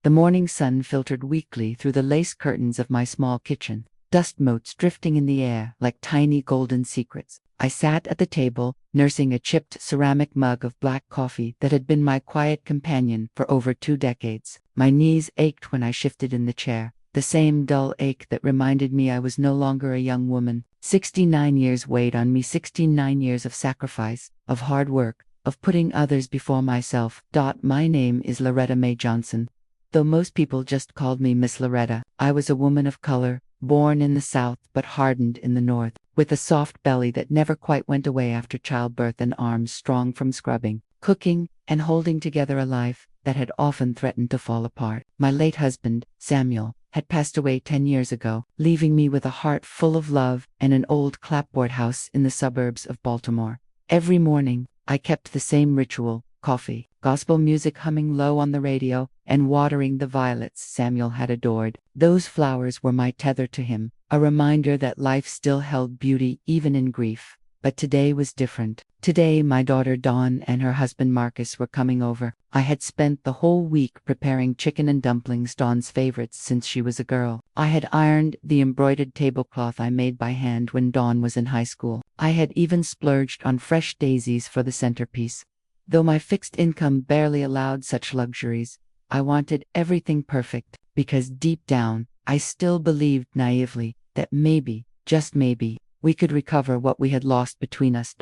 The morning sun filtered weakly through the lace curtains of my small kitchen, dust motes drifting in the air like tiny golden secrets. I sat at the table, nursing a chipped ceramic mug of black coffee that had been my quiet companion for over 2 decades. My knees ached when I shifted in the chair, the same dull ache that reminded me I was no longer a young woman. 69 years weighed on me, 69 years of sacrifice, of hard work, of putting others before myself. My name is Loretta Mae Johnson. Though most people just called me Miss Loretta, I was a woman of color, born in the South but hardened in the North, with a soft belly that never quite went away after childbirth and arms strong from scrubbing, cooking, and holding together a life that had often threatened to fall apart. My late husband, Samuel, had passed away 10 years ago, leaving me with a heart full of love and an old clapboard house in the suburbs of Baltimore. Every morning, I kept the same ritual: coffee, gospel music humming low on the radio, and watering the violets Samuel had adored. Those flowers were my tether to him, a reminder that life still held beauty even in grief. But today was different. Today my daughter Dawn and her husband Marcus were coming over. I had spent the whole week preparing chicken and dumplings, Dawn's favorites since she was a girl. I had ironed the embroidered tablecloth I made by hand when Dawn was in high school. I had even splurged on fresh daisies for the centerpiece. Though my fixed income barely allowed such luxuries, I wanted everything perfect, because deep down, I still believed naively that maybe, just maybe, we could recover what we had lost between us.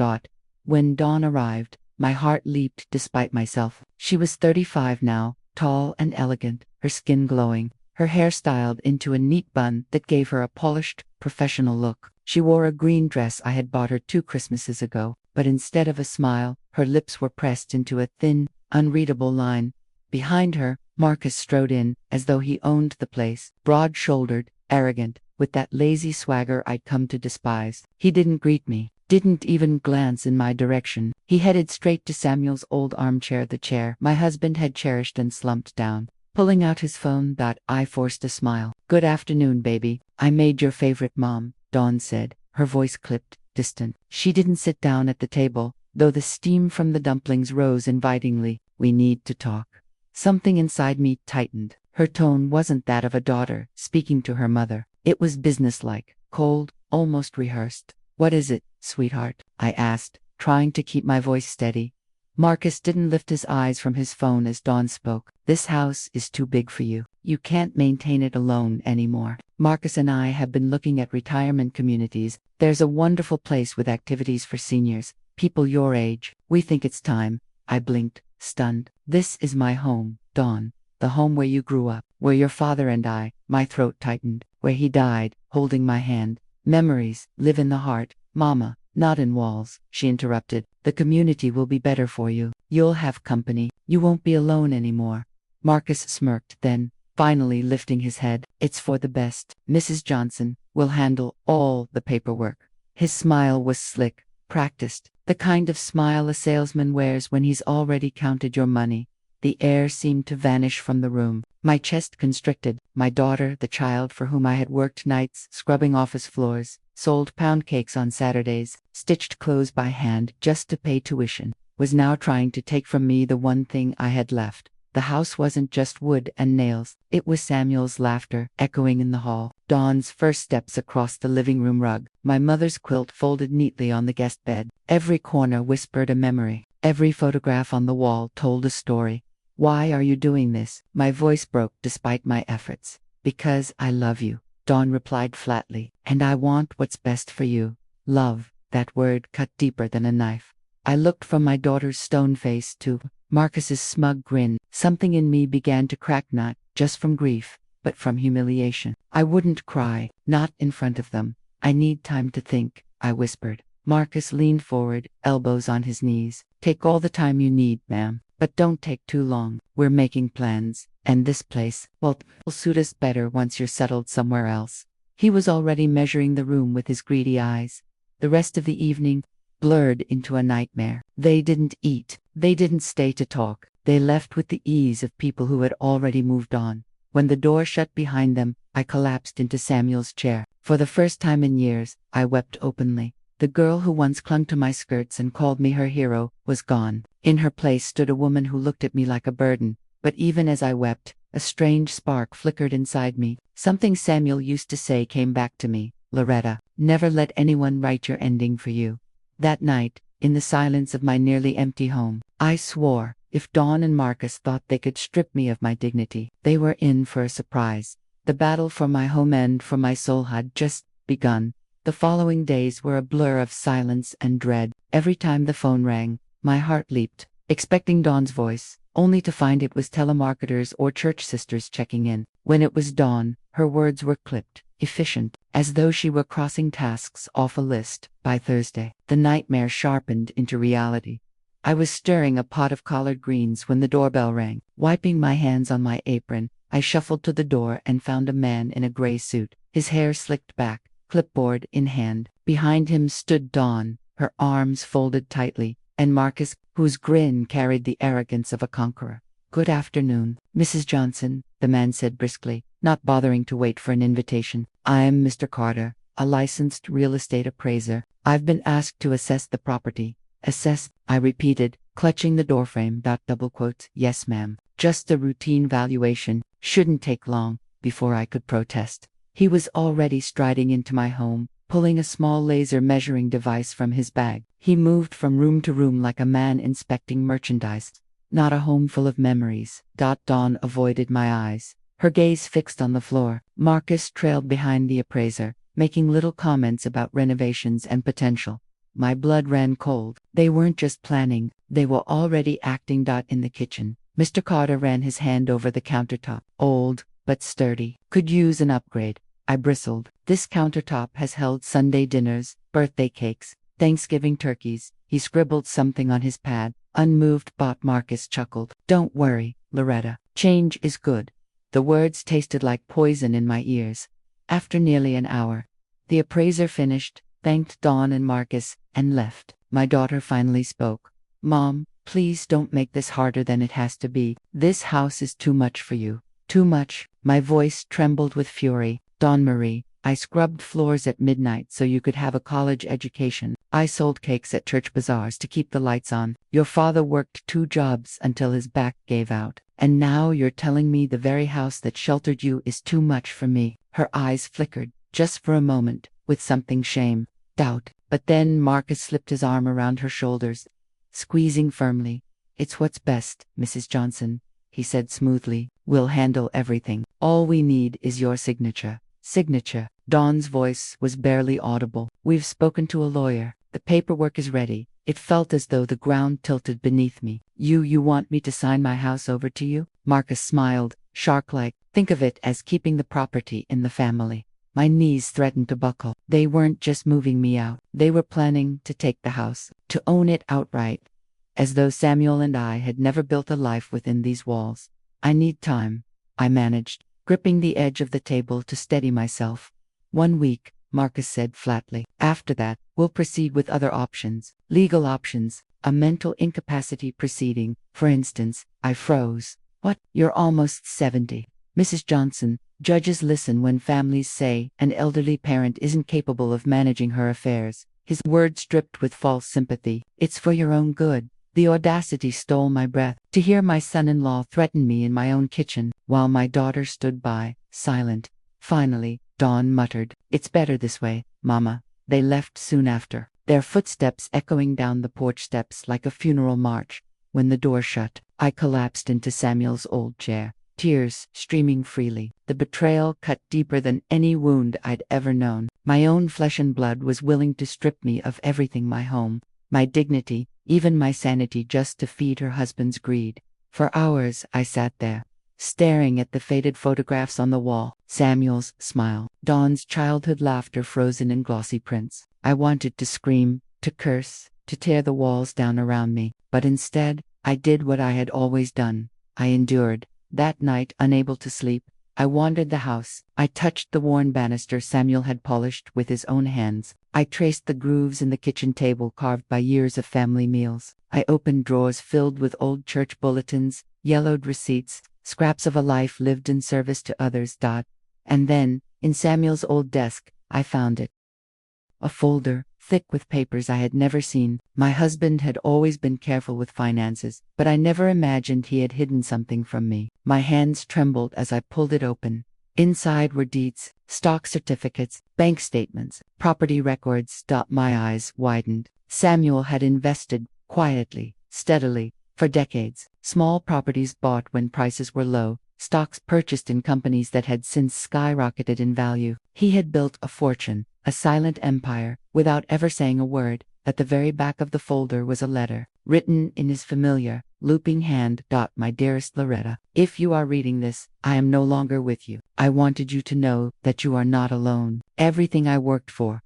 When Dawn arrived, my heart leaped despite myself. She was 35 now, tall and elegant, her skin glowing, her hair styled into a neat bun that gave her a polished, professional look. She wore a green dress I had bought her 2 Christmases ago, but instead of a smile, her lips were pressed into a thin, unreadable line. Behind her, Marcus strode in, as though he owned the place, broad-shouldered, arrogant, with that lazy swagger I'd come to despise. He didn't greet me, didn't even glance in my direction. He headed straight to Samuel's old armchair, the chair my husband had cherished, and slumped down. Pulling out his phone, I forced a smile. "Good afternoon, baby. I made your favorite mom," Dawn said, her voice clipped, distant. She didn't sit down at the table, though the steam from the dumplings rose invitingly. "We need to talk." Something inside me tightened. Her tone wasn't that of a daughter speaking to her mother. It was businesslike, cold, almost rehearsed. "What is it, sweetheart?" I asked, trying to keep my voice steady. Marcus didn't lift his eyes from his phone as Dawn spoke. "This house is too big for you. You can't maintain it alone anymore. Marcus and I have been looking at retirement communities. There's a wonderful place with activities for seniors, people your age. We think it's time." I blinked, stunned. "This is my home, Dawn. The home where you grew up, where your father and I," my throat tightened, "where he died, holding my hand. Memories live in the heart, Mama, not in walls," she interrupted. "The community will be better for you. You'll have company. You won't be alone anymore." Marcus smirked, then, finally lifting his head, "It's for the best. Mrs. Johnson will handle all the paperwork." His smile was slick, practiced, the kind of smile a salesman wears when he's already counted your money. The air seemed to vanish from the room. My chest constricted. My daughter, the child for whom I had worked nights, scrubbing office floors, sold pound cakes on Saturdays, stitched clothes by hand just to pay tuition, was now trying to take from me the one thing I had left. The house wasn't just wood and nails. It was Samuel's laughter echoing in the hall, Dawn's first steps across the living room rug, my mother's quilt folded neatly on the guest bed. Every corner whispered a memory. Every photograph on the wall told a story. "Why are you doing this?" My voice broke despite my efforts. "Because I love you," Dawn replied flatly, "and I want what's best for you." Love, that word cut deeper than a knife. I looked from my daughter's stone face to Marcus's smug grin. Something in me began to crack, not just from grief, but from humiliation. I wouldn't cry, not in front of them. "I need time to think," I whispered. Marcus leaned forward, elbows on his knees. "Take all the time you need, ma'am. But don't take too long. We're making plans, and this place, well, will suit us better once you're settled somewhere else." He was already measuring the room with his greedy eyes. The rest of the evening blurred into a nightmare. They didn't eat. They didn't stay to talk. They left with the ease of people who had already moved on. When the door shut behind them, I collapsed into Samuel's chair. For the first time in years, I wept openly. The girl who once clung to my skirts and called me her hero was gone. In her place stood a woman who looked at me like a burden, but even as I wept, A strange spark flickered inside me. Something Samuel used to say came back to me. Loretta, never let anyone write your ending for you. That night, in the silence of my nearly empty home, I swore, if Dawn and Marcus thought they could strip me of my dignity, they were in for a surprise. The battle for my home and for my soul had just begun. The following days were a blur of silence and dread. Every time the phone rang, my heart leaped, expecting Dawn's voice, only to find it was telemarketers or church sisters checking in. When it was Dawn, her words were clipped, efficient, as though she were crossing tasks off a list. By Thursday, the nightmare sharpened into reality. I was stirring a pot of collard greens when the doorbell rang. Wiping my hands on my apron, I shuffled to the door and found a man in a gray suit, his hair slicked back, clipboard in hand. Behind him stood Dawn, her arms folded tightly, and Marcus, whose grin carried the arrogance of a conqueror. "Good afternoon, Mrs. Johnson," the man said briskly, not bothering to wait for an invitation. "I'm Mr. Carter, a licensed real estate appraiser. I've been asked to assess the property." "Assess," I repeated, clutching the doorframe. Double quotes. "Yes, ma'am. Just a routine valuation. Shouldn't take long." Before I could protest, he was already striding into my home, pulling a small laser measuring device from his bag. He moved from room to room like a man inspecting merchandise. Not a home full of memories. Dawn avoided my eyes, her gaze fixed on the floor. Marcus trailed behind the appraiser, making little comments about renovations and potential. My blood ran cold. They weren't just planning, they were already acting. In the kitchen, Mr. Carter ran his hand over the countertop. "Old, but sturdy. Could use an upgrade." I bristled. "This countertop has held Sunday dinners, birthday cakes, Thanksgiving turkeys." He scribbled something on his pad, unmoved. Marcus chuckled. "Don't worry, Loretta. Change is good." The words tasted like poison in my ears. After nearly an hour, the appraiser finished, thanked Dawn and Marcus, and left. My daughter finally spoke. "Mom, please don't make this harder than it has to be. This house is too much for you." "Too much?" My voice trembled with fury. "Dawn Marie, I scrubbed floors at midnight so you could have a college education. I sold cakes at church bazaars to keep the lights on. Your father worked 2 jobs until his back gave out. And now you're telling me the very house that sheltered you is too much for me." Her eyes flickered, just for a moment, with something shame, doubt. But then Marcus slipped his arm around her shoulders, squeezing firmly. "It's what's best, Mrs. Johnson," he said smoothly. "We'll handle everything. All we need is your signature." "Signature?" Dawn's voice was barely audible. "We've spoken to a lawyer. The paperwork is ready." It felt as though the ground tilted beneath me. You want me to sign my house over to you?" Marcus smiled, shark-like. "Think of it as keeping the property in the family." My knees threatened to buckle. They weren't just moving me out. They were planning to take the house, to own it outright. As though Samuel and I had never built a life within these walls. "I need time," I managed, gripping the edge of the table to steady myself. "1 week," Marcus said flatly. "After that, we'll proceed with other options. Legal options. A mental incapacity proceeding, for instance." I froze. "What? You're almost 70. Mrs. Johnson, judges listen when families say an elderly parent isn't capable of managing her affairs." His words dripped with false sympathy. "It's for your own good." The audacity stole my breath. To hear my son-in-law threaten me in my own kitchen, while my daughter stood by, silent. Finally, Dawn muttered, "It's better this way, Mama." They left soon after, their footsteps echoing down the porch steps like a funeral march. When the door shut, I collapsed into Samuel's old chair, tears streaming freely. The betrayal cut deeper than any wound I'd ever known. My own flesh and blood was willing to strip me of everything: my home, my dignity, even my sanity, just to feed her husband's greed. For hours I sat there, staring at the faded photographs on the wall, Samuel's smile, Dawn's childhood laughter frozen in glossy prints. I wanted to scream, to curse, to tear the walls down around me, but instead, I did what I had always done. I endured. That night, unable to sleep, I wandered the house. I touched the worn banister Samuel had polished with his own hands. I traced the grooves in the kitchen table carved by years of family meals. I opened drawers filled with old church bulletins, yellowed receipts, scraps of a life lived in service to others. And then, in Samuel's old desk, I found it. A folder thick with papers I had never seen. My husband had always been careful with finances, but I never imagined he had hidden something from me. My hands trembled as I pulled it open. Inside were deeds, stock certificates, bank statements, property records. My eyes widened. Samuel had invested, quietly, steadily, for decades. Small properties bought when prices were low, stocks purchased in companies that had since skyrocketed in value. He had built a fortune, a silent empire, without ever saying a word. At the very back of the folder was a letter, written in his familiar, looping hand. My dearest Loretta, if you are reading this, I am no longer with you. I wanted you to know that you are not alone. Everything I worked for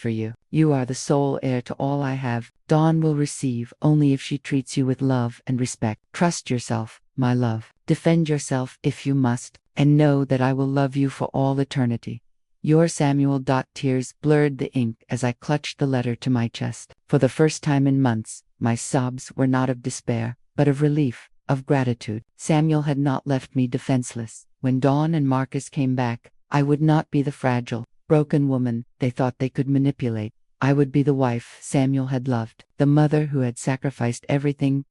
you. You are the sole heir to all I have. Dawn will receive only if she treats you with love and respect. Trust yourself, my love. Defend yourself if you must, and know that I will love you for all eternity. Your Samuel. Tears blurred the ink as I clutched the letter to my chest. For the first time in months, my sobs were not of despair, but of relief, of gratitude. Samuel had not left me defenseless. When Dawn and Marcus came back, I would not be the fragile, broken woman they thought they could manipulate. I would be the wife Samuel had loved, the mother who had sacrificed everything.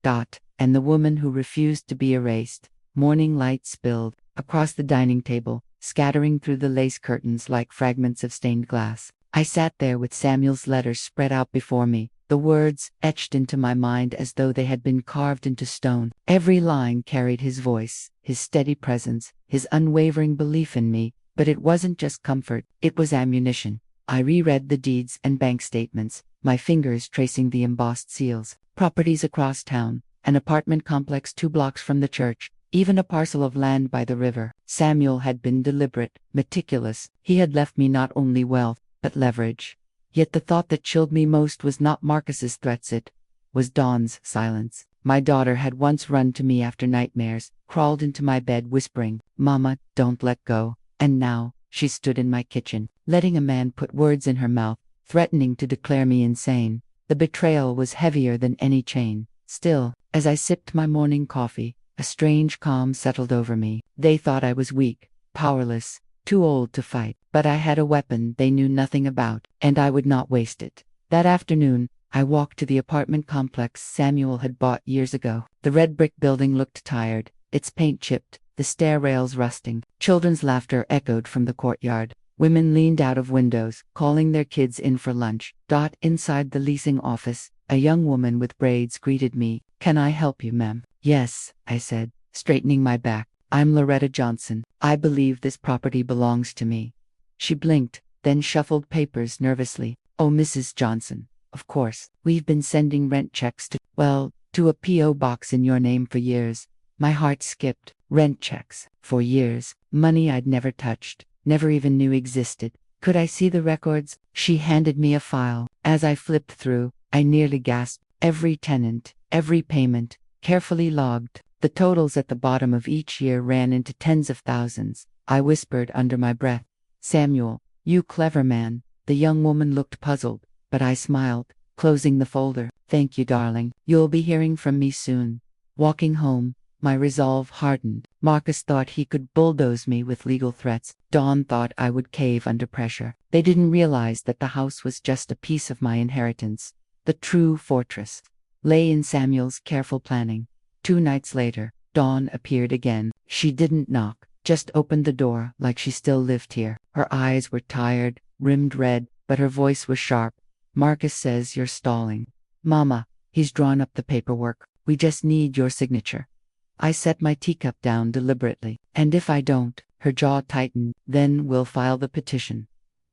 And the woman who refused to be erased. Morning light spilled across the dining table, scattering through the lace curtains like fragments of stained glass. I sat there with Samuel's letter spread out before me, the words etched into my mind as though they had been carved into stone. Every line carried his voice, his steady presence, his unwavering belief in me. But it wasn't just comfort, it was ammunition. I reread the deeds and bank statements, my fingers tracing the embossed seals. Properties across town, an apartment complex 2 blocks from the church, even a parcel of land by the river. Samuel had been deliberate, meticulous. He had left me not only wealth, but leverage. Yet the thought that chilled me most was not Marcus's threats, it was Dawn's silence. My daughter had once run to me after nightmares, crawled into my bed whispering, "Mama, don't let go." And now, she stood in my kitchen, letting a man put words in her mouth, threatening to declare me insane. The betrayal was heavier than any chain. Still, as I sipped my morning coffee, a strange calm settled over me. They thought I was weak, powerless, too old to fight. But I had a weapon they knew nothing about, and I would not waste it. That afternoon, I walked to the apartment complex Samuel had bought years ago. The red brick building looked tired, its paint chipped, the stair rails rusting. Children's laughter echoed from the courtyard. Women leaned out of windows, calling their kids in for lunch. Inside the leasing office, a young woman with braids greeted me. "Can I help you, ma'am?" "Yes," I said, straightening my back. "I'm Loretta Johnson. I believe this property belongs to me." She blinked, then shuffled papers nervously. "Oh, Mrs. Johnson, of course. We've been sending rent checks to a P.O. box in your name for years." My heart skipped. Rent checks. For years. Money I'd never touched, never even knew existed. Could I see the records? She handed me a file. As I flipped through, I nearly gasped. Every tenant, every payment, carefully logged. The totals at the bottom of each year ran into tens of thousands. I whispered under my breath, "Samuel, you clever man." The young woman looked puzzled, but I smiled, closing the folder. "Thank you, darling. You'll be hearing from me soon." Walking home, my resolve hardened. Marcus thought he could bulldoze me with legal threats. Dawn thought I would cave under pressure. They didn't realize that the house was just a piece of my inheritance. The true fortress lay in Samuel's careful planning. 2 nights later, Dawn appeared again. She didn't knock, just opened the door like she still lived here. Her eyes were tired, rimmed red, but her voice was sharp. "Marcus says you're stalling. Mama, he's drawn up the paperwork. We just need your signature." I set my teacup down deliberately. "And if I don't?" Her jaw tightened. "Then we'll file the petition."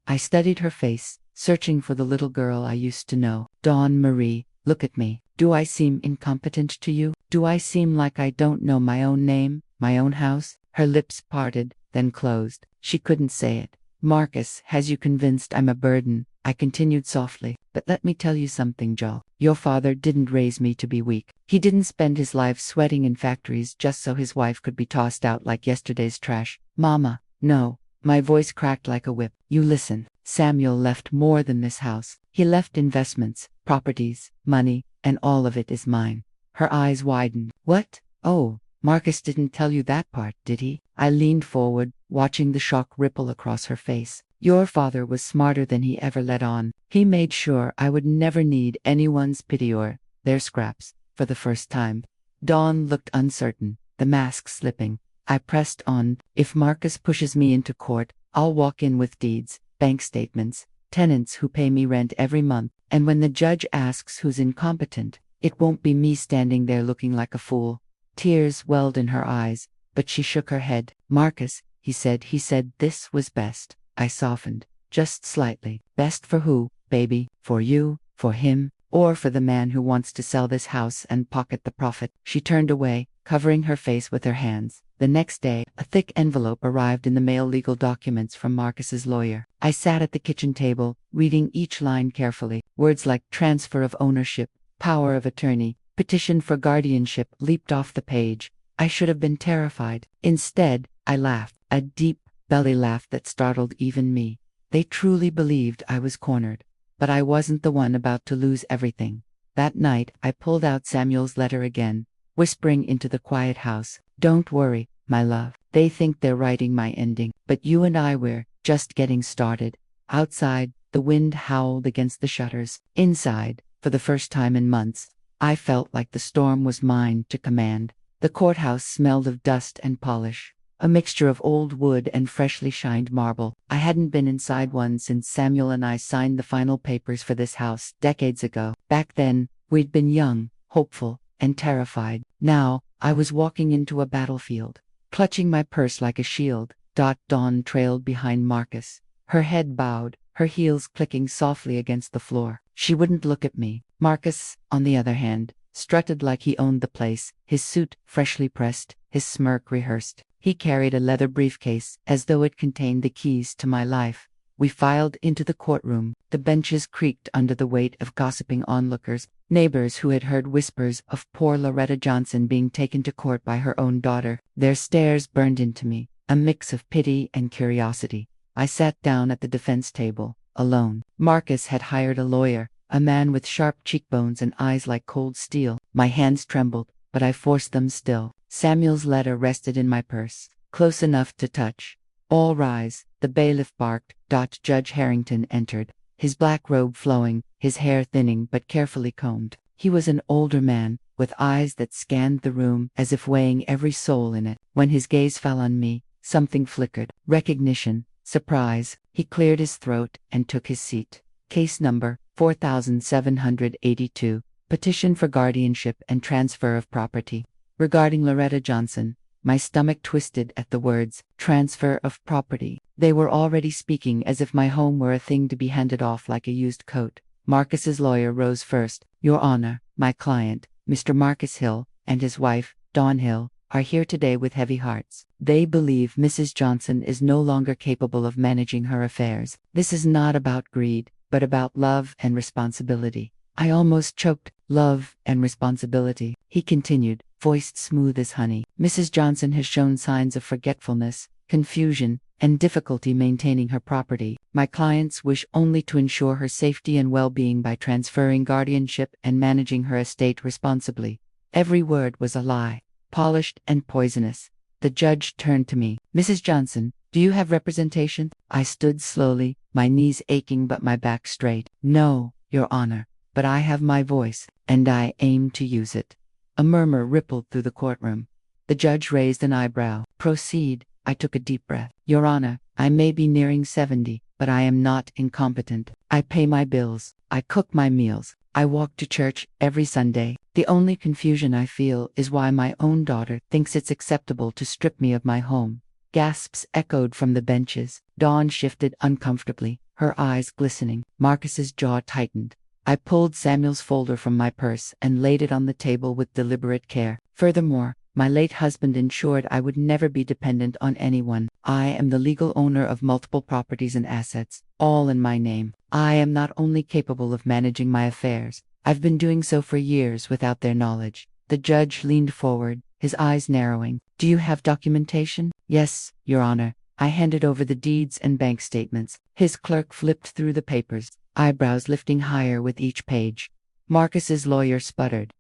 I studied her face, searching for the little girl I used to know. "Dawn Marie, look at me. Do I seem incompetent to you? Do I seem like I don't know my own name, my own house?" Her lips parted, then closed. She couldn't say it. "Marcus has you convinced I'm a burden," I continued softly. "But let me tell you something, Joel. Your father didn't raise me to be weak. He didn't spend his life sweating in factories just so his wife could be tossed out like yesterday's trash. Mama, no." My voice cracked like a whip. "You listen. Samuel left more than this house. He left investments, properties, money, and all of it is mine." Her eyes widened. "What? Oh, Marcus didn't tell you that part, did he?" I leaned forward, watching the shock ripple across her face. Your father was smarter than he ever let on. He made sure I would never need anyone's pity or their scraps. For the first time, Dawn looked uncertain, the mask slipping. I pressed on. If Marcus pushes me into court, I'll walk in with deeds, bank statements, tenants who pay me rent every month, and when the judge asks who's incompetent, it won't be me standing there looking like a fool. Tears welled in her eyes, but she shook her head. Marcus, he said this was best. I softened, just slightly. Best for who, baby? For you, for him, or for the man who wants to sell this house and pocket the profit? She turned away, covering her face with her hands. The next day, a thick envelope arrived in the mail, legal documents from Marcus's lawyer. I sat at the kitchen table, reading each line carefully. Words like transfer of ownership, power of attorney, petition for guardianship leaped off the page. I should have been terrified. Instead, I laughed, a deep belly laugh that startled even me. They truly believed I was cornered. But I wasn't the one about to lose everything. That night, I pulled out Samuel's letter again, whispering into the quiet house, "Don't worry, my love. They think they're writing my ending, but you and I we're just getting started." Outside, the wind howled against the shutters. Inside, for the first time in months, I felt like the storm was mine to command. The courthouse smelled of dust and polish, a mixture of old wood and freshly shined marble. I hadn't been inside one since Samuel and I signed the final papers for this house decades ago. Back then, we'd been young, hopeful, and terrified. Now, I was walking into a battlefield, clutching my purse like a shield. Dawn trailed behind Marcus, her head bowed, her heels clicking softly against the floor. She wouldn't look at me. Marcus, on the other hand, strutted like he owned the place, his suit freshly pressed, his smirk rehearsed. He carried a leather briefcase, as though it contained the keys to my life. We filed into the courtroom. The benches creaked under the weight of gossiping onlookers, neighbors who had heard whispers of poor Loretta Johnson being taken to court by her own daughter. Their stares burned into me, a mix of pity and curiosity. I sat down at the defense table, alone. Marcus had hired a lawyer, a man with sharp cheekbones and eyes like cold steel. My hands trembled, but I forced them still. Samuel's letter rested in my purse, close enough to touch. "All rise," the bailiff barked. Judge Harrington entered, his black robe flowing, his hair thinning but carefully combed. He was an older man, with eyes that scanned the room as if weighing every soul in it. When his gaze fell on me, something flickered. Recognition, surprise. He cleared his throat and took his seat. Case number 4782, petition for guardianship and transfer of property. Regarding Loretta Johnson, my stomach twisted at the words, transfer of property. They were already speaking as if my home were a thing to be handed off like a used coat. Marcus's lawyer rose first. "Your Honor, my client, Mr. Marcus Hill, and his wife, Dawn Hill, are here today with heavy hearts. They believe Mrs. Johnson is no longer capable of managing her affairs. This is not about greed, but about love and responsibility." I almost choked. "Love and responsibility," he continued, voiced smooth as honey. "Mrs. Johnson has shown signs of forgetfulness, confusion, and difficulty maintaining her property. My clients wish only to ensure her safety and well-being by transferring guardianship and managing her estate responsibly." Every word was a lie, polished and poisonous. The judge turned to me. "Mrs. Johnson, do you have representation?" I stood slowly, my knees aching but my back straight. "No, Your Honor, but I have my voice, and I aim to use it." A murmur rippled through the courtroom. The judge raised an eyebrow. "Proceed." I took a deep breath. "Your Honor, I may be nearing 70, but I am not incompetent. I pay my bills. I cook my meals. I walk to church every Sunday. The only confusion I feel is why my own daughter thinks it's acceptable to strip me of my home." Gasps echoed from the benches. Dawn shifted uncomfortably, her eyes glistening. Marcus's jaw tightened. I pulled Samuel's folder from my purse and laid it on the table with deliberate care. "Furthermore, my late husband ensured I would never be dependent on anyone. I am the legal owner of multiple properties and assets, all in my name. I am not only capable of managing my affairs, I've been doing so for years without their knowledge." The judge leaned forward, his eyes narrowing. "Do you have documentation?" "Yes, Your Honor." I handed over the deeds and bank statements. His clerk flipped through the papers, eyebrows lifting higher with each page. Marcus's lawyer sputtered.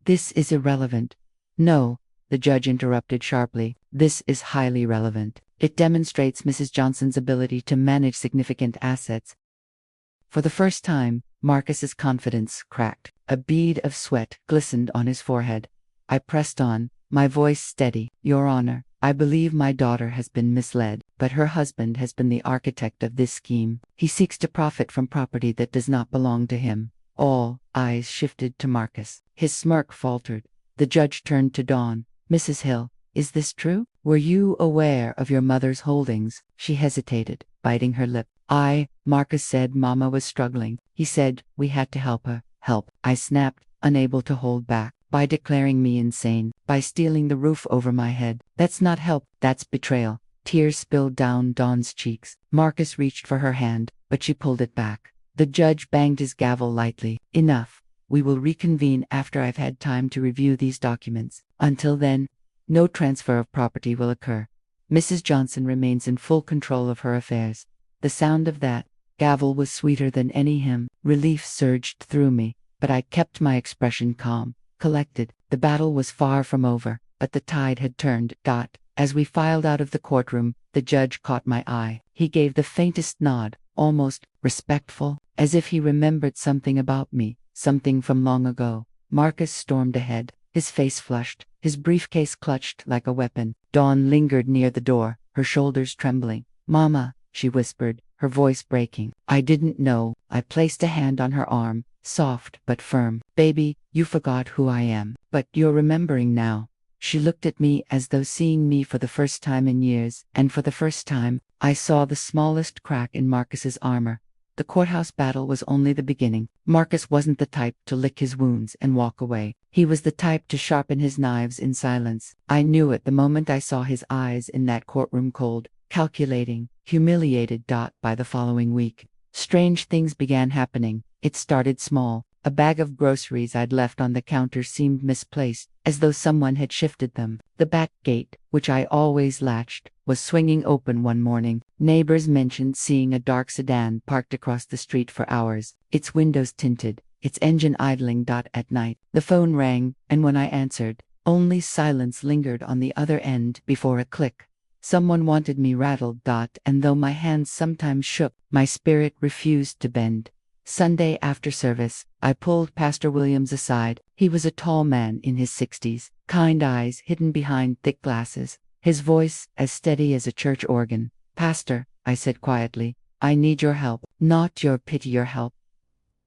"This is irrelevant." "No," the judge interrupted sharply. "This is highly relevant. It demonstrates Mrs. Johnson's ability to manage significant assets. For the first time, Marcus's confidence cracked. A bead of sweat glistened on his forehead. I pressed on, my voice steady. Your Honor, I believe my daughter has been misled, but her husband has been the architect of this scheme. He seeks to profit from property that does not belong to him. All eyes shifted to Marcus. His smirk faltered. The judge turned to Dawn. Mrs. Hill, is this true? Were you aware of your mother's holdings? She hesitated, biting her lip. Marcus said Mama was struggling. He said we had to help her. Help, I snapped, unable to hold back. By declaring me insane, by stealing the roof over my head. That's not help, that's betrayal. Tears spilled down Dawn's cheeks. Marcus reached for her hand, but she pulled it back. The judge banged his gavel lightly. Enough. We will reconvene after I've had time to review these documents. Until then, no transfer of property will occur. Mrs. Johnson remains in full control of her affairs. The sound of that gavel was sweeter than any hymn. Relief surged through me, but I kept my expression calm, collected. The battle was far from over, but the tide had turned. As we filed out of the courtroom, the judge caught my eye. He gave the faintest nod, almost respectful, as if he remembered something about me, something from long ago. Marcus stormed ahead, his face flushed, his briefcase clutched like a weapon. Dawn lingered near the door, her shoulders trembling. Mama, she whispered, her voice breaking. I didn't know. I placed a hand on her arm, soft but firm. Baby, you forgot who I am, but you're remembering now. She looked at me as though seeing me for the first time in years, and for the first time, I saw the smallest crack in Marcus's armor. The courthouse battle was only the beginning. Marcus wasn't the type to lick his wounds and walk away. He was the type to sharpen his knives in silence. I knew it the moment I saw his eyes in that courtroom, cold, calculating, humiliated. By the following week, strange things began happening. It started small. A bag of groceries I'd left on the counter seemed misplaced, as though someone had shifted them. The back gate, which I always latched, was swinging open one morning. Neighbors mentioned seeing a dark sedan parked across the street for hours, its windows tinted, its engine idling. At night, the phone rang, and when I answered, only silence lingered on the other end before a click. Someone wanted me rattled. And though my hands sometimes shook, my spirit refused to bend. Sunday after service, I pulled Pastor Williams aside. He was a tall man in his 60s, kind eyes hidden behind thick glasses, his voice as steady as a church organ. Pastor, I said quietly, I need your help, not your pity, your help.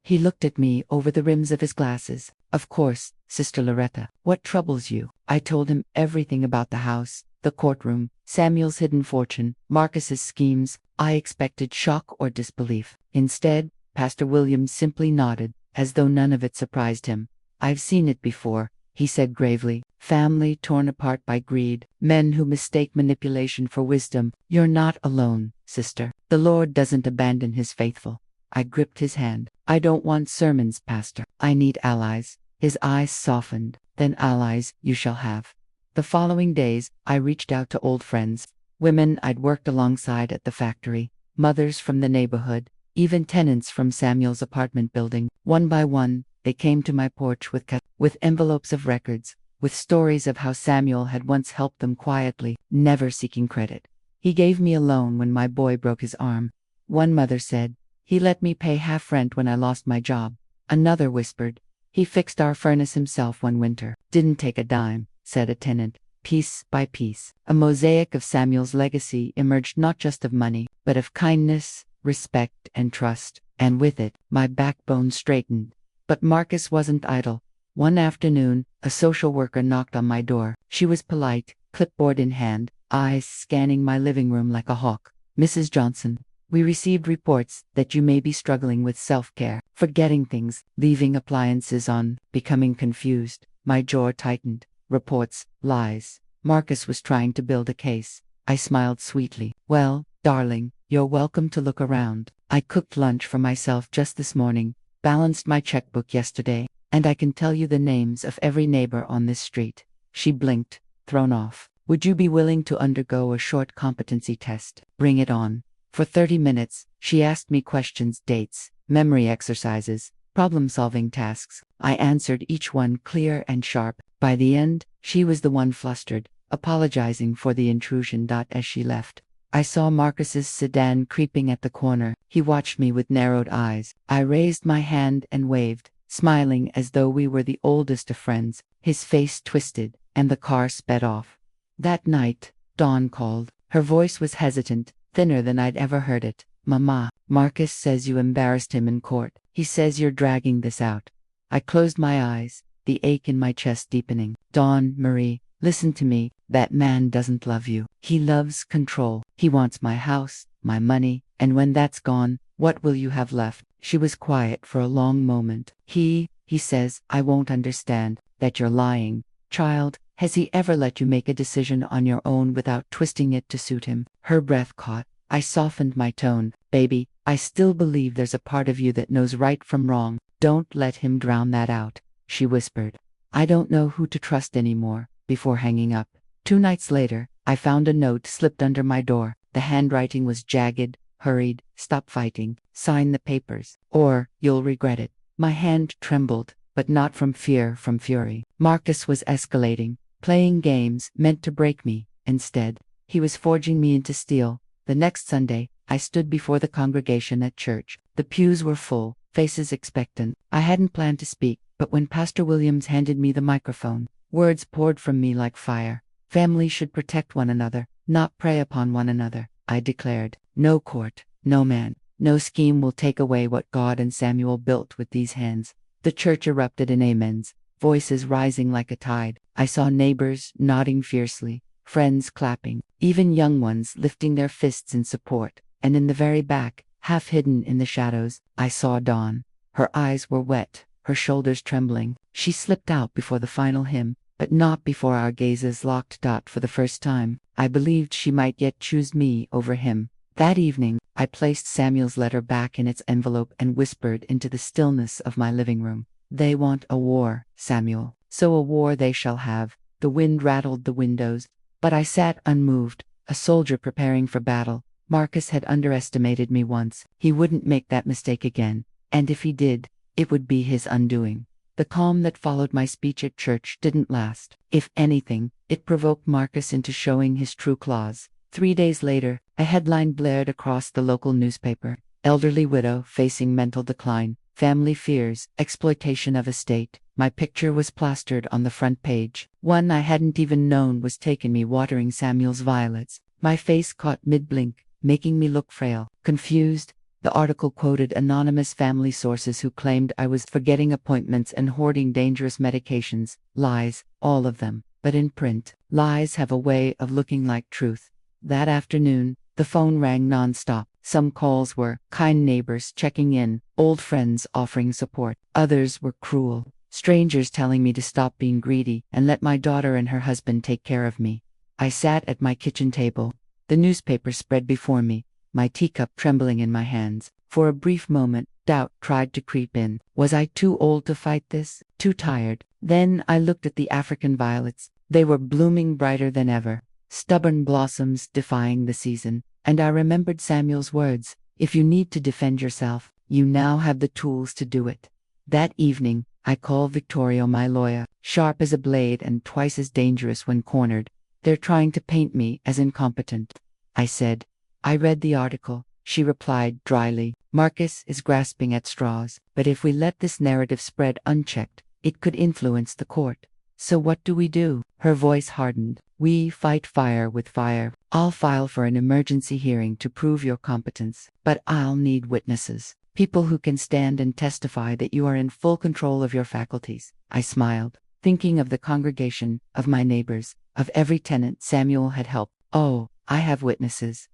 He looked at me over the rims of his glasses. Of course, Sister Loretta. What troubles you? I told him everything about the house, the courtroom, Samuel's hidden fortune, Marcus's schemes. I expected shock or disbelief. Instead, Pastor Williams simply nodded, as though none of it surprised him. I've seen it before, he said gravely. Family torn apart by greed, men who mistake manipulation for wisdom. You're not alone, sister. The Lord doesn't abandon his faithful. I gripped his hand. I don't want sermons, Pastor. I need allies. His eyes softened. Then allies you shall have. The following days, I reached out to old friends, women I'd worked alongside at the factory, mothers from the neighborhood, even tenants from Samuel's apartment building. One by one, they came to my porch with envelopes of records, with stories of how Samuel had once helped them quietly, never seeking credit. He gave me a loan when my boy broke his arm. One mother said, he let me pay half rent when I lost my job. Another whispered, he fixed our furnace himself one winter. Didn't take a dime, said a tenant. Piece by piece, a mosaic of Samuel's legacy emerged, not just of money, but of kindness, respect, and trust, and with it, my backbone straightened. But Marcus wasn't idle. One afternoon, a social worker knocked on my door. She was polite, clipboard in hand, eyes scanning my living room like a hawk. Mrs. Johnson, we received reports that you may be struggling with self-care, forgetting things, leaving appliances on, becoming confused. My jaw tightened. Reports, lies. Marcus was trying to build a case. I smiled sweetly. Well, darling, you're welcome to look around. I cooked lunch for myself just this morning, balanced my checkbook yesterday, and I can tell you the names of every neighbor on this street. She blinked, thrown off. Would you be willing to undergo a short competency test? Bring it on. For 30 minutes, she asked me questions, dates, memory exercises, problem-solving tasks. I answered each one clear and sharp. By the end, she was the one flustered. apologizing for the intrusion. As she left, I saw Marcus's sedan creeping at the corner. He watched me with narrowed eyes. I raised my hand and waved, smiling as though we were the oldest of friends. His face twisted, and the car sped off. That night, Dawn called. Her voice was hesitant, thinner than I'd ever heard it. Mama, Marcus says you embarrassed him in court. He says you're dragging this out. I closed my eyes, the ache in my chest deepening. Dawn, Marie, listen to me. That man doesn't love you. He loves control. He wants my house, my money, and when that's gone, what will you have left? She was quiet for a long moment. He says, I won't understand, that you're lying. Child, has he ever let you make a decision on your own without twisting it to suit him? Her breath caught. I softened my tone. Baby, I still believe there's a part of you that knows right from wrong. Don't let him drown that out, she whispered. I don't know who to trust anymore. Before hanging up, 2 nights later, I found a note slipped under my door. The handwriting was jagged, hurried. Stop fighting. Sign the papers, or you'll regret it. My hand trembled, but not from fear, from fury. Marcus was escalating, playing games meant to break me. Instead, he was forging me into steel. The next Sunday, I stood before the congregation at church. The pews were full, faces expectant. I hadn't planned to speak, but when Pastor Williams handed me the microphone, words poured from me like fire. Families should protect one another, not prey upon one another, I declared. No court, no man, no scheme will take away what God and Samuel built with these hands. The church erupted in amens, voices rising like a tide. I saw neighbors nodding fiercely, friends clapping, even young ones lifting their fists in support. And in the very back, half hidden in the shadows, I saw Dawn. Her eyes were wet, her shoulders trembling. She slipped out before the final hymn, but not before our gazes locked. For the first time, I believed she might yet choose me over him. That evening, I placed Samuel's letter back in its envelope and whispered into the stillness of my living room. They want a war, Samuel. So a war they shall have. The wind rattled the windows, but I sat unmoved, a soldier preparing for battle. Marcus had underestimated me once. He wouldn't make that mistake again, and if he did, it would be his undoing. The calm that followed my speech at church didn't last. If anything, it provoked Marcus into showing his true claws. 3 days later, a headline blared across the local newspaper. Elderly widow facing mental decline. Family fears, exploitation of estate. My picture was plastered on the front page. One I hadn't even known was taking me watering Samuel's violets. My face caught mid-blink, making me look frail. Confused, the article quoted anonymous family sources who claimed I was forgetting appointments and hoarding dangerous medications. Lies, all of them. But in print, lies have a way of looking like truth. That afternoon, the phone rang non-stop. Some calls were kind neighbors checking in, old friends offering support. Others were cruel, strangers telling me to stop being greedy and let my daughter and her husband take care of me. I sat at my kitchen table, the newspaper spread before me, my teacup trembling in my hands. For a brief moment, doubt tried to creep in. Was I too old to fight this? Too tired? Then I looked at the African violets. They were blooming brighter than ever, stubborn blossoms defying the season. And I remembered Samuel's words, if you need to defend yourself, you now have the tools to do it. That evening, I called Victoria, my lawyer, sharp as a blade and twice as dangerous when cornered. They're trying to paint me as incompetent. I said. I read the article. She replied dryly. Marcus is grasping at straws, but if we let this narrative spread unchecked, it could influence the court. So what do we do? Her voice hardened. We fight fire with fire. I'll file for an emergency hearing to prove your competence, but I'll need witnesses. People who can stand and testify that you are in full control of your faculties. I smiled, thinking of the congregation, of my neighbors, of every tenant Samuel had helped. Oh, I have witnesses.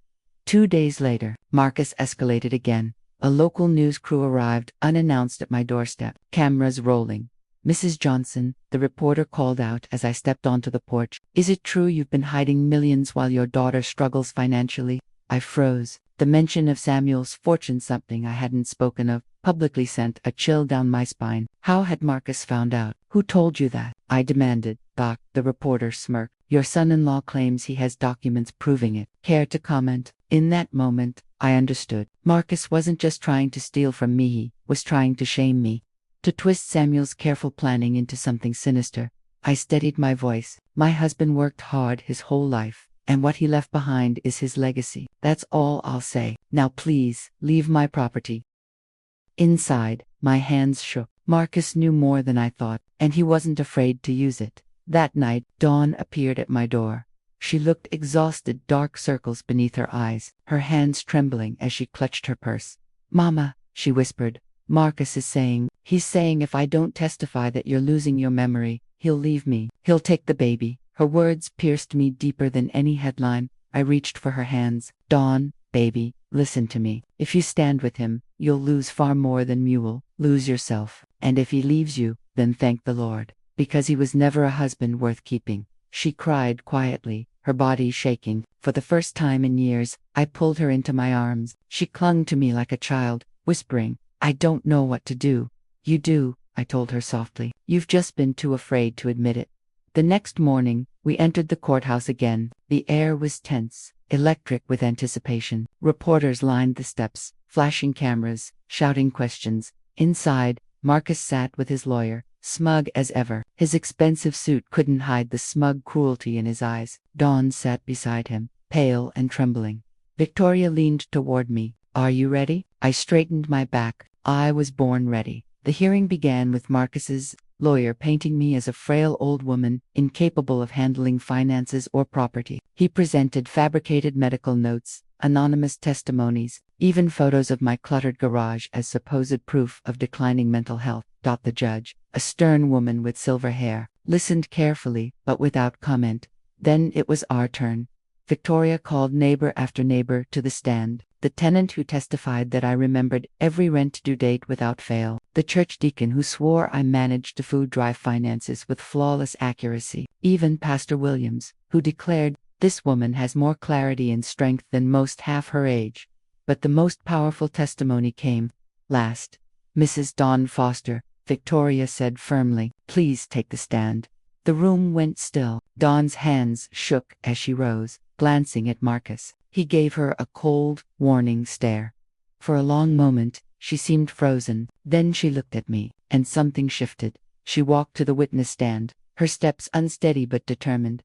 2 days later, Marcus escalated again. A local news crew arrived unannounced at my doorstep, cameras rolling. Mrs. Johnson, the reporter called out as I stepped onto the porch. Is it true you've been hiding millions while your daughter struggles financially? I froze. The mention of Samuel's fortune, something I hadn't spoken of, publicly sent a chill down my spine. How had Marcus found out? Who told you that? I demanded. Doc, the reporter smirked. Your son-in-law claims he has documents proving it. Care to comment? In that moment, I understood. Marcus wasn't just trying to steal from me, he was trying to shame me. To twist Samuel's careful planning into something sinister. I steadied my voice. My husband worked hard his whole life, and what he left behind is his legacy. That's all I'll say. Now please, leave my property." Inside, my hands shook. Marcus knew more than I thought, and he wasn't afraid to use it. That night, Dawn appeared at my door. She looked exhausted, dark circles beneath her eyes, her hands trembling as she clutched her purse. "Mama," she whispered, "Marcus is saying, he's saying if I don't testify that you're losing your memory, he'll leave me. He'll take the baby." Her words pierced me deeper than any headline. I reached for her hands. "Dawn, baby, listen to me. If you stand with him, you'll lose far more than you'll lose yourself. And if he leaves you, then thank the Lord, because he was never a husband worth keeping." She cried quietly, her body shaking. For the first time in years, I pulled her into my arms. She clung to me like a child, whispering, "I don't know what to do." "You do," I told her softly. "You've just been too afraid to admit it." The next morning, we entered the courthouse again. The air was tense, electric with anticipation. Reporters lined the steps, flashing cameras, shouting questions. Inside, Marcus sat with his lawyer, smug as ever. His expensive suit couldn't hide the smug cruelty in his eyes. Dawn sat beside him, pale and trembling. Victoria leaned toward me. "Are you ready?" I straightened my back. I was born ready. The hearing began with Marcus's lawyer painting me as a frail old woman, incapable of handling finances or property. He presented fabricated medical notes, anonymous testimonies, even photos of my cluttered garage as supposed proof of declining mental health. The judge, a stern woman with silver hair, listened carefully but without comment. Then it was our turn. Victoria called neighbor after neighbor to the stand. The tenant who testified that I remembered every rent due date without fail. The church deacon who swore I managed the food drive finances with flawless accuracy. Even Pastor Williams, who declared, "This woman has more clarity and strength than most half her age." But the most powerful testimony came last. "Mrs. Dawn Foster," Victoria said firmly, "please take the stand." The room went still. Dawn's hands shook as she rose, glancing at Marcus. He gave her a cold, warning stare. For a long moment, she seemed frozen. Then she looked at me, and something shifted. She walked to the witness stand, her steps unsteady but determined.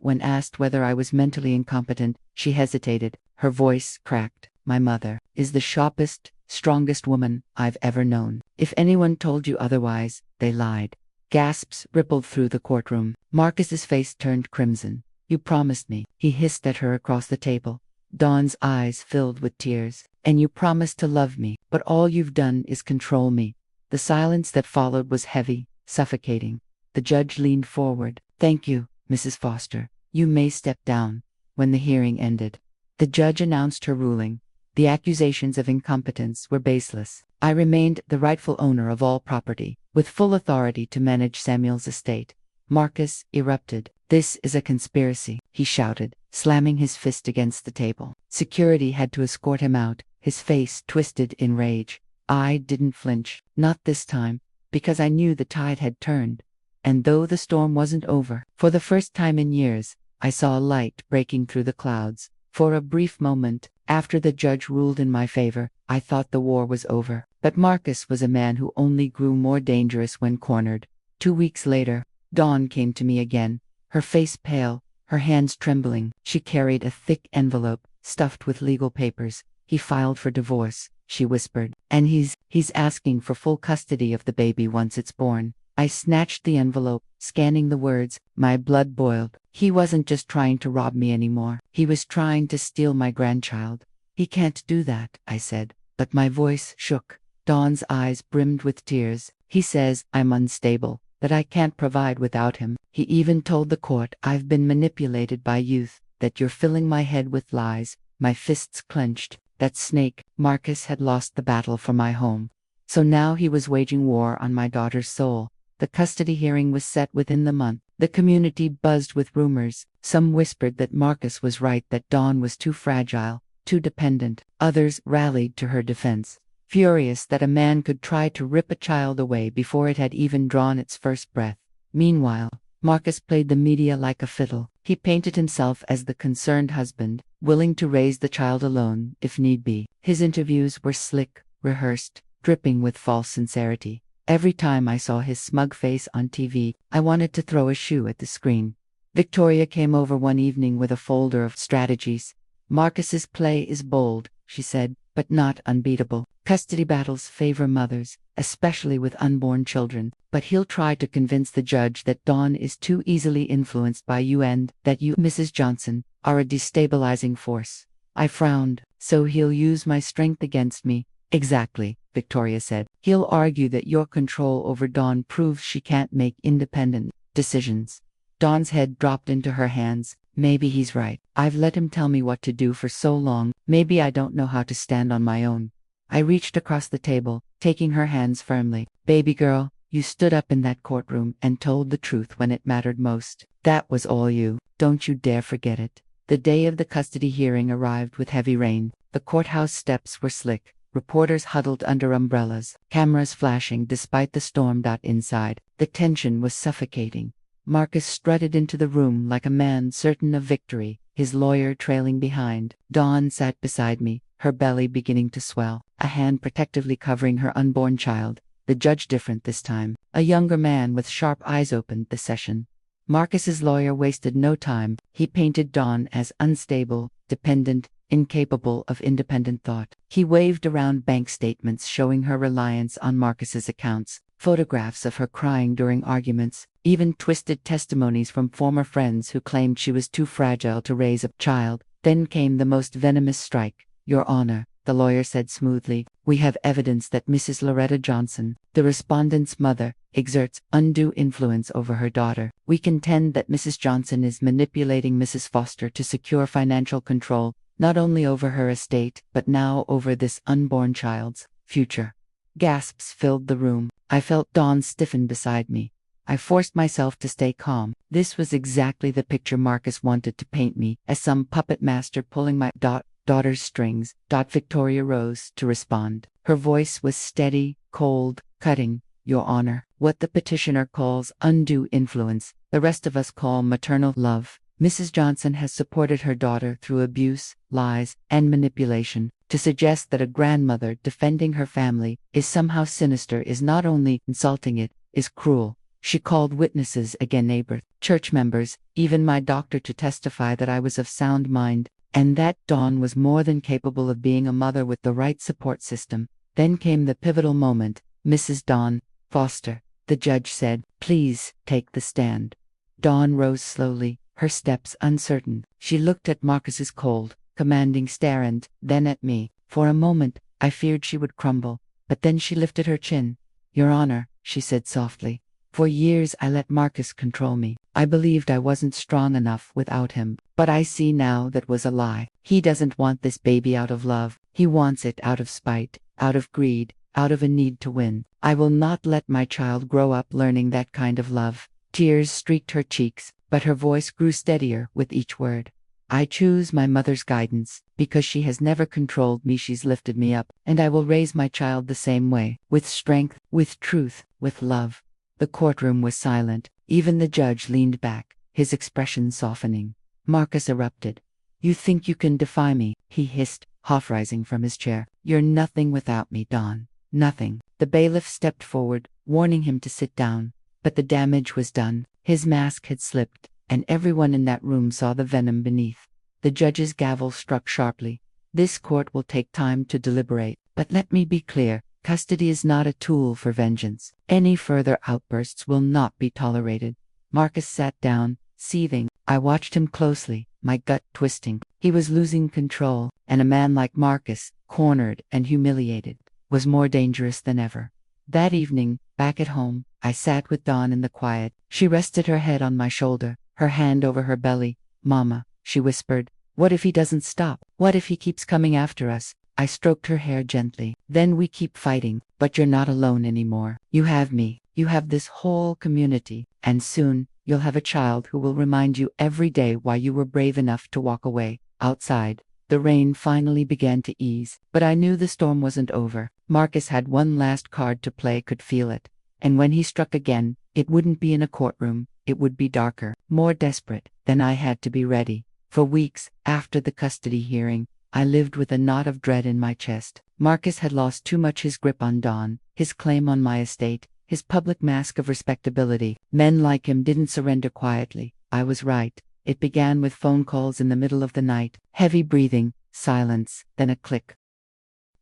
When asked whether I was mentally incompetent, she hesitated. Her voice cracked. "My mother is the sharpest, strongest woman I've ever known. If anyone told you otherwise, they lied." Gasps rippled through the courtroom. Marcus's face turned crimson. "You promised me," he hissed at her across the table. Dawn's eyes filled with tears. "And you promised to love me, but all you've done is control me." The silence that followed was heavy, suffocating. The judge leaned forward. "Thank you, Mrs. Foster. You may step down." When the hearing ended, the judge announced her ruling. The accusations of incompetence were baseless. I remained the rightful owner of all property, with full authority to manage Samuel's estate. Marcus erupted. "This is a conspiracy," he shouted, slamming his fist against the table. Security had to escort him out, his face twisted in rage. I didn't flinch, not this time, because I knew the tide had turned. And though the storm wasn't over, for the first time in years, I saw a light breaking through the clouds. For a brief moment, after the judge ruled in my favor, I thought the war was over. But Marcus was a man who only grew more dangerous when cornered. 2 weeks later, Dawn came to me again, her face pale, her hands trembling. She carried a thick envelope, stuffed with legal papers. "He filed for divorce," she whispered, "and he's asking for full custody of the baby once it's born." I snatched the envelope, scanning the words. My blood boiled. He wasn't just trying to rob me anymore. He was trying to steal my grandchild. "He can't do that," I said, but my voice shook. Dawn's eyes brimmed with tears. "He says I'm unstable, that I can't provide without him. He even told the court I've been manipulated by youth, that you're filling my head with lies." My fists clenched. That snake, Marcus, had lost the battle for my home. So now he was waging war on my daughter's soul. The custody hearing was set within the month. The community buzzed with rumors. Some whispered that Marcus was right, that Dawn was too fragile, too dependent. Others rallied to her defense, furious that a man could try to rip a child away before it had even drawn its first breath. Meanwhile, Marcus played the media like a fiddle. He painted himself as the concerned husband, willing to raise the child alone if need be. His interviews were slick, rehearsed, dripping with false sincerity. Every time I saw his smug face on TV, I wanted to throw a shoe at the screen. Victoria came over one evening with a folder of strategies. Marcus's play is bold, she said, but not unbeatable. Custody battles favor mothers, especially with unborn children, but he'll try to convince the judge that Dawn is too easily influenced by you and that you, Mrs. Johnson, are a destabilizing force. I frowned. So he'll use my strength against me. Exactly, Victoria said. He'll argue that your control over Dawn proves she can't make independent decisions. Dawn's head dropped into her hands. Maybe he's right. I've let him tell me what to do for so long. Maybe I don't know how to stand on my own. I reached across the table, taking her hands firmly. Baby girl, you stood up in that courtroom and told the truth when it mattered most. That was all you. Don't you dare forget it. The day of the custody hearing arrived with heavy rain. The courthouse steps were slick. Reporters huddled under umbrellas, cameras flashing despite the storm. Inside, the tension was suffocating. Marcus strutted into the room like a man certain of victory, his lawyer trailing behind. Dawn sat beside me, her belly beginning to swell, a hand protectively covering her unborn child. The judge different this time. A younger man with sharp eyes opened the session. Marcus's lawyer wasted no time. He painted Dawn as unstable, dependent, incapable of independent thought. He waved around bank statements showing her reliance on Marcus's accounts, photographs of her crying during arguments, even twisted testimonies from former friends who claimed she was too fragile to raise a child. Then came the most venomous strike. Your Honor, the lawyer said smoothly, we have evidence that Mrs. Loretta Johnson, the respondent's mother, exerts undue influence over her daughter. We contend that Mrs. Johnson is manipulating Mrs. Foster to secure financial control, not only over her estate, but now over this unborn child's future. Gasps filled the room. I felt Dawn stiffen beside me. I forced myself to stay calm. This was exactly the picture Marcus wanted to paint me, as some puppet master pulling my daughter's strings. Victoria rose to respond. Her voice was steady, cold, cutting. Your Honor, what the petitioner calls undue influence, the rest of us call maternal love. Mrs. Johnson has supported her daughter through abuse, lies, and manipulation. To suggest that a grandmother defending her family is somehow sinister is not only insulting, it is cruel. She called witnesses again, neighbors, church members, even my doctor to testify that I was of sound mind, and that Dawn was more than capable of being a mother with the right support system. Then came the pivotal moment. Mrs. Dawn Foster, the judge said, please take the stand. Dawn rose slowly, her steps uncertain. She looked at Marcus's cold, commanding stare and then at me. For a moment, I feared she would crumble, but then she lifted her chin. Your Honor, she said softly, for years I let Marcus control me. I believed I wasn't strong enough without him, but I see now that was a lie. He doesn't want this baby out of love. He wants it out of spite, out of greed, out of a need to win. I will not let my child grow up learning that kind of love. Tears streaked her cheeks, but her voice grew steadier with each word. I choose my mother's guidance. Because she has never controlled me, she's lifted me up, and I will raise my child the same way, with strength, with truth, with love. The courtroom was silent. Even the judge leaned back, his expression softening. Marcus erupted. You think you can defy me, he hissed, half rising from his chair. You're nothing without me, Dawn. Nothing. The bailiff stepped forward, warning him to sit down. But the damage was done. His mask had slipped, and everyone in that room saw the venom beneath. The judge's gavel struck sharply. This court will take time to deliberate, but let me be clear. Custody is not a tool for vengeance. Any further outbursts will not be tolerated. Marcus sat down, seething. I watched him closely, my gut twisting. He was losing control, and a man like Marcus, cornered and humiliated, was more dangerous than ever. That evening, back at home, I sat with Dawn in the quiet. She rested her head on my shoulder, her hand over her belly. Mama, she whispered, what if he doesn't stop? What if he keeps coming after us? I stroked her hair gently. Then we keep fighting, but you're not alone anymore. You have me. You have this whole community, and soon, you'll have a child who will remind you every day why you were brave enough to walk away. Outside, the rain finally began to ease, but I knew the storm wasn't over. Marcus had one last card to play, could feel it. And when he struck again, it wouldn't be in a courtroom, it would be darker, more desperate. Then I had to be ready. For weeks, after the custody hearing, I lived with a knot of dread in my chest. Marcus had lost too much his grip on Dawn, his claim on my estate, his public mask of respectability. Men like him didn't surrender quietly. I was right. It began with phone calls in the middle of the night, heavy breathing, silence, then a click.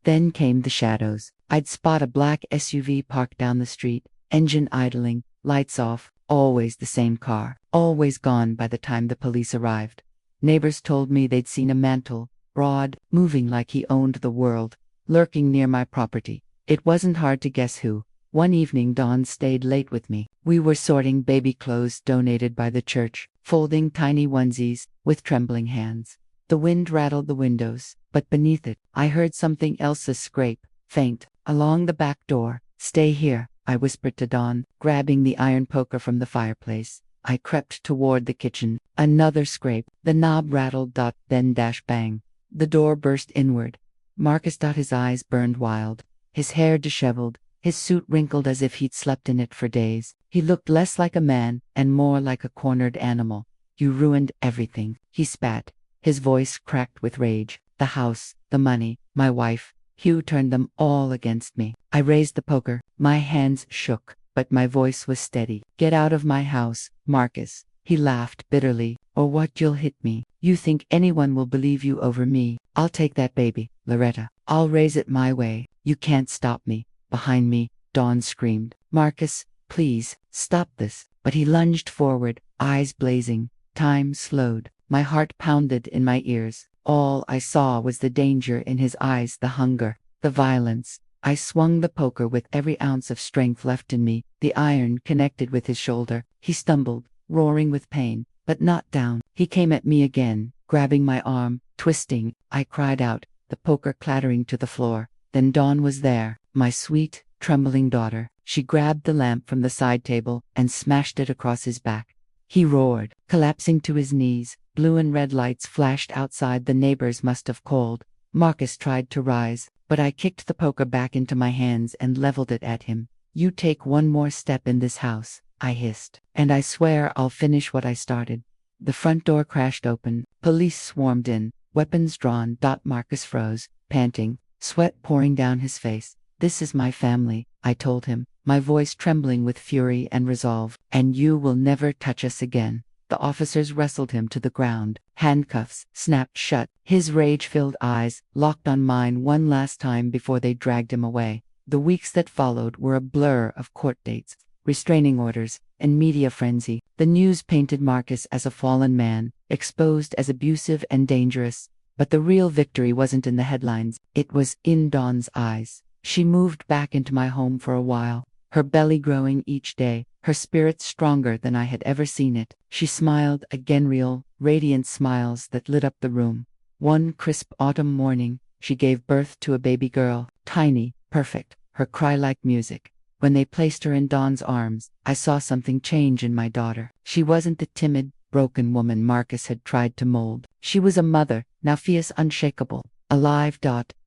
Then came the shadows. I'd spot a black SUV parked down the street, engine idling, lights off, always the same car, always gone by the time the police arrived. Neighbors told me they'd seen a mantle, broad, moving like he owned the world, lurking near my property. It wasn't hard to guess who. One evening Dawn stayed late with me. We were sorting baby clothes donated by the church, folding tiny onesies, with trembling hands. The wind rattled the windows, but beneath it, I heard something else's scrape, faint, along the back door. "Stay here," I whispered to Dawn, grabbing the iron poker from the fireplace. I crept toward the kitchen. Another scrape. The knob rattled. Then dash bang. The door burst inward. Marcus. His eyes burned wild, his hair disheveled, his suit wrinkled as if he'd slept in it for days. He looked less like a man and more like a cornered animal. "You ruined everything," he spat. His voice cracked with rage. "The house, the money, my wife. Hugh turned them all against me." I raised the poker. My hands shook, but my voice was steady. "Get out of my house, Marcus." He laughed bitterly. "Or what, you'll hit me. You think anyone will believe you over me? I'll take that baby, Loretta. I'll raise it my way. You can't stop me." Behind me, Dawn screamed, "Marcus, please, stop this." But he lunged forward, eyes blazing. Time slowed. My heart pounded in my ears. All I saw was the danger in his eyes, the hunger, the violence. I swung the poker with every ounce of strength left in me. The iron connected with his shoulder. He stumbled, roaring with pain, but not down. He came at me again, grabbing my arm, twisting. I cried out, the poker clattering to the floor. Then Dawn was there, my sweet, trembling daughter. She grabbed the lamp from the side table and smashed it across his back. He roared, collapsing to his knees. Blue and red lights flashed outside. The neighbors must have called. Marcus tried to rise, but I kicked the poker back into my hands and leveled it at him. "You take one more step in this house," I hissed, "and I swear I'll finish what I started." The front door crashed open. Police swarmed in, weapons drawn. Marcus froze, panting, sweat pouring down his face. "This is my family," I told him, my voice trembling with fury and resolve, "and you will never touch us again." The officers wrestled him to the ground. Handcuffs snapped shut. His rage-filled eyes locked on mine one last time before they dragged him away. The weeks that followed were a blur of court dates, restraining orders, and media frenzy. The news painted Marcus as a fallen man, exposed as abusive and dangerous. But the real victory wasn't in the headlines. It was in Dawn's eyes. She moved back into my home for a while, her belly growing each day, her spirit stronger than I had ever seen it. She smiled again, real, radiant smiles that lit up the room. One crisp autumn morning, she gave birth to a baby girl, tiny, perfect, her cry like music. When they placed her in Dawn's arms, I saw something change in my daughter. She wasn't the timid, broken woman Marcus had tried to mold. She was a mother, now fierce, unshakable, alive.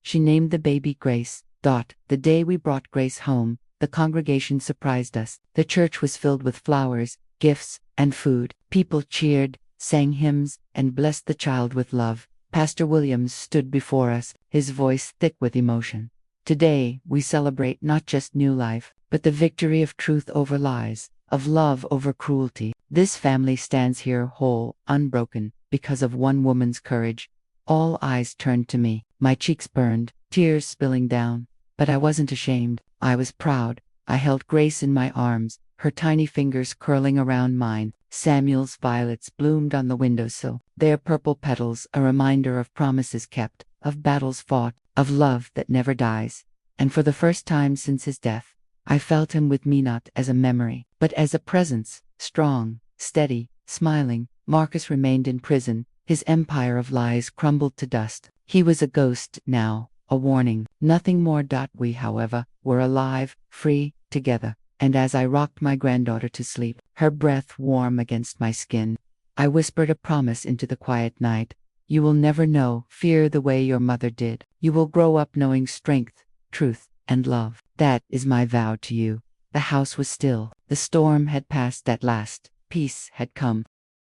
She named the baby Grace. The day we brought Grace home, the congregation surprised us. The church was filled with flowers, gifts, and food. People cheered, sang hymns, and blessed the child with love. Pastor Williams stood before us, his voice thick with emotion. "Today, we celebrate not just new life, but the victory of truth over lies, of love over cruelty. This family stands here whole, unbroken, because of one woman's courage." All eyes turned to me. My cheeks burned, tears spilling down. But I wasn't ashamed. I was proud. I held Grace in my arms, her tiny fingers curling around mine. Samuel's violets bloomed on the windowsill, their purple petals a reminder of promises kept, of battles fought, of love that never dies. And for the first time since his death, I felt him with me, not as a memory, but as a presence, strong, steady, smiling. Marcus remained in prison. His empire of lies crumbled to dust. He was a ghost now, a warning, nothing more. We, however, were alive, free, together. And as I rocked my granddaughter to sleep, her breath warm against my skin, I whispered a promise into the quiet night. "You will never know fear the way your mother did. You will grow up knowing strength, truth, and love. That is my vow to you." The house was still. The storm had passed at last. Peace had come.